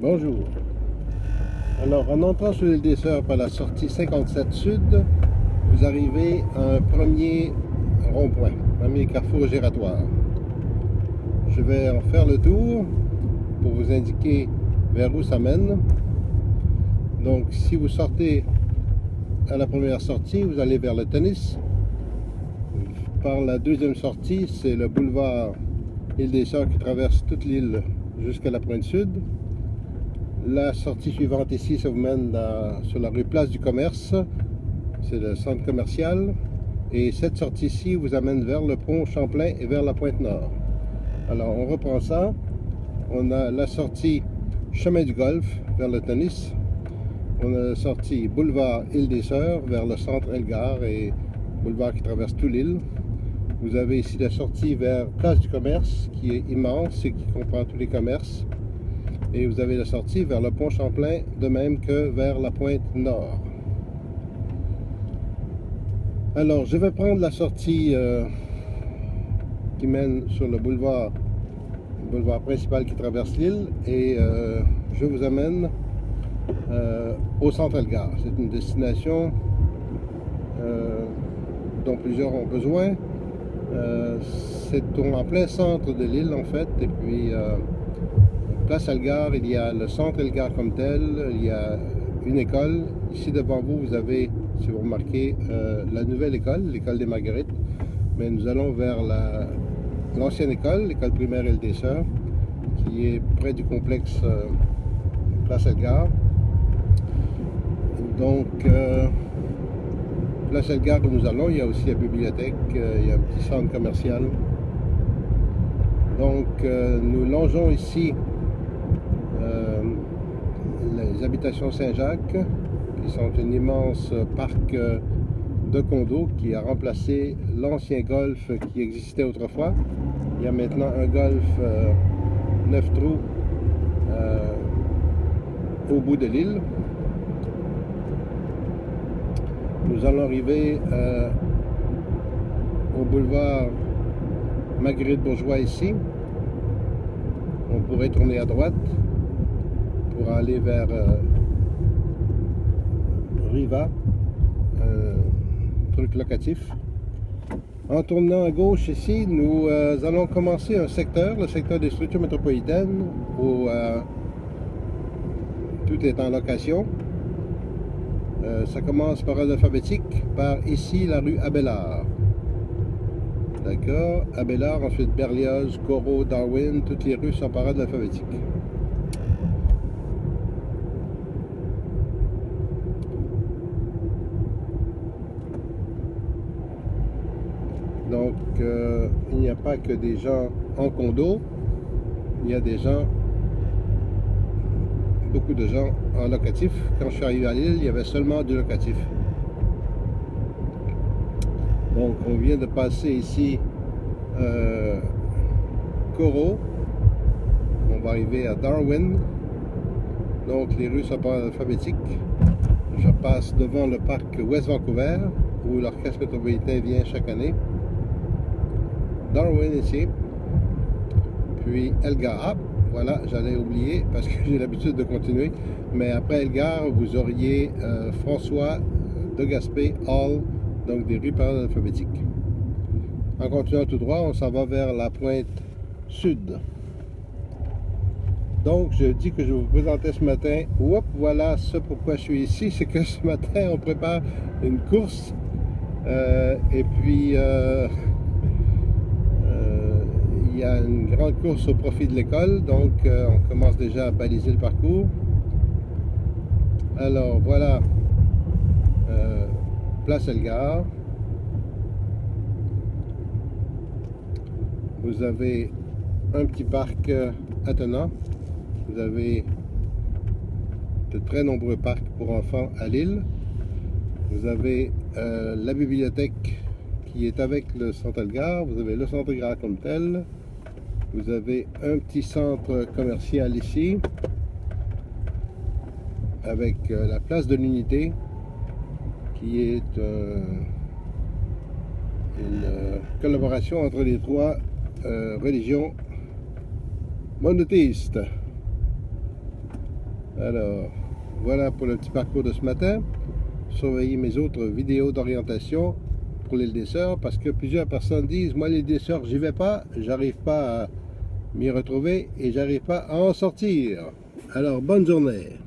Bonjour. Alors, en entrant sur l'île des Sœurs par la sortie 57 Sud, vous arrivez à un premier rond-point, premier carrefour giratoire. Je vais en faire le tour pour vous indiquer vers où ça mène. Donc, si vous sortez à la première sortie, vous allez vers le tennis. Par la deuxième sortie, c'est le boulevard Île des Sœurs qui traverse toute l'île jusqu'à la pointe sud. La sortie suivante ici, ça vous mène sur la rue Place du Commerce. C'est le centre commercial. Et cette sortie-ci vous amène vers le pont Champlain et vers la pointe nord. Alors, on reprend ça. On a la sortie Chemin du Golfe vers le tennis. On a la sortie boulevard Île des Sœurs vers le centre Elgar et boulevard qui traverse toute l'île. Vous avez ici la sortie vers Place du Commerce qui est immense et qui comprend tous les commerces. Et vous avez la sortie vers le pont Champlain, de même que vers la pointe nord. Alors, je vais prendre la sortie qui mène sur le boulevard principal qui traverse l'île, et je vous amène au centre Elgar. C'est une destination dont plusieurs ont besoin. C'est en plein centre de l'île, en fait, et puis Place Elgar, il y a le centre Elgar comme tel, il y a une école. Ici devant vous, vous avez, si vous remarquez, la nouvelle école, l'école des Marguerites. Mais nous allons vers l'ancienne école, l'école primaire Île des Sœurs, qui est près du complexe Place Elgar. Donc, Place Elgar où nous allons, il y a aussi la bibliothèque, il y a un petit centre commercial. Donc, nous longeons ici les habitations Saint-Jacques, qui sont un immense parc de condos qui a remplacé l'ancien golf qui existait autrefois. Il y a maintenant un golf 9 trous au bout de l'île. Nous allons arriver au boulevard Marguerite-Bourgeois ici. On pourrait tourner à droite pour aller vers Riva, truc locatif. En tournant à gauche ici, nous allons commencer un secteur, le secteur des structures métropolitaines, où tout est en location. Ça commence par ordre alphabétique, par ici la rue Abélard. D'accord, Abélard, ensuite Berlioz, Corot, Darwin, toutes les rues sont par ordre alphabétique. Donc, il n'y a pas que des gens en condo, il y a des gens, beaucoup de gens en locatif. Quand je suis arrivé à l'île, il y avait seulement 2 locatifs. Donc, on vient de passer ici Corot. On va arriver à Darwin. Donc, les rues sont par ordre alphabétique. Je passe devant le parc West Vancouver, où l'orchestre métropolitain vient chaque année. Darwin ici. Puis Elgar. Ah, voilà, j'allais oublier parce que j'ai l'habitude de continuer. Mais après Elgar, vous auriez François de Gaspé, Hall, donc des rues par ordre alphabétique. En continuant tout droit, on s'en va vers la pointe sud. Donc, je dis que je vous présentais ce matin. Oups, voilà ce pourquoi je suis ici. C'est que ce matin, on prépare une course. Et puis, il y a une grande course au profit de l'école. Donc, on commence déjà à baliser le parcours. Alors, voilà. Place Elgar. Vous avez un petit parc attenant. Vous avez de très nombreux parcs pour enfants à l'île. Vous avez la bibliothèque qui est avec le centre Elgar. Vous avez le centre Elgar comme tel. Vous avez un petit centre commercial ici avec la place de l'Unité qui est une collaboration entre les 3 religions monothéistes. Alors, voilà pour le petit parcours de ce matin. Surveillez mes autres vidéos d'orientation pour l'île des Sœurs, parce que plusieurs personnes disent, moi l'île des Sœurs, j'y vais pas, j'arrive pas à m'y retrouver et j'arrive pas à en sortir. Alors, bonne journée.